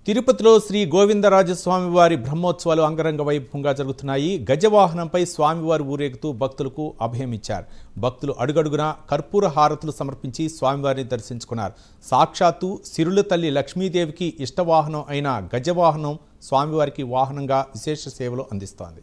తిరుపతిలో శ్రీ గోవిందరాజస్వామి వారి బ్రహ్మోత్సవాలు అంగరంగ వైభవంగా జరుగుతున్నాయి. గజవాహనంపై స్వామివారి ఊరేగుతూ భక్తులకు అభయమిచ్చారు. భక్తులు అడుగడుగునా కర్పూర హారతులు సమర్పించి స్వామివారిని దర్శించుకున్నారు. సాక్షాత్తు సిరుల తల్లి లక్ష్మీదేవికి ఇష్టవాహనం అయిన గజవాహనం స్వామివారికి వాహనంగా విశేష సేవలు అందిస్తోంది.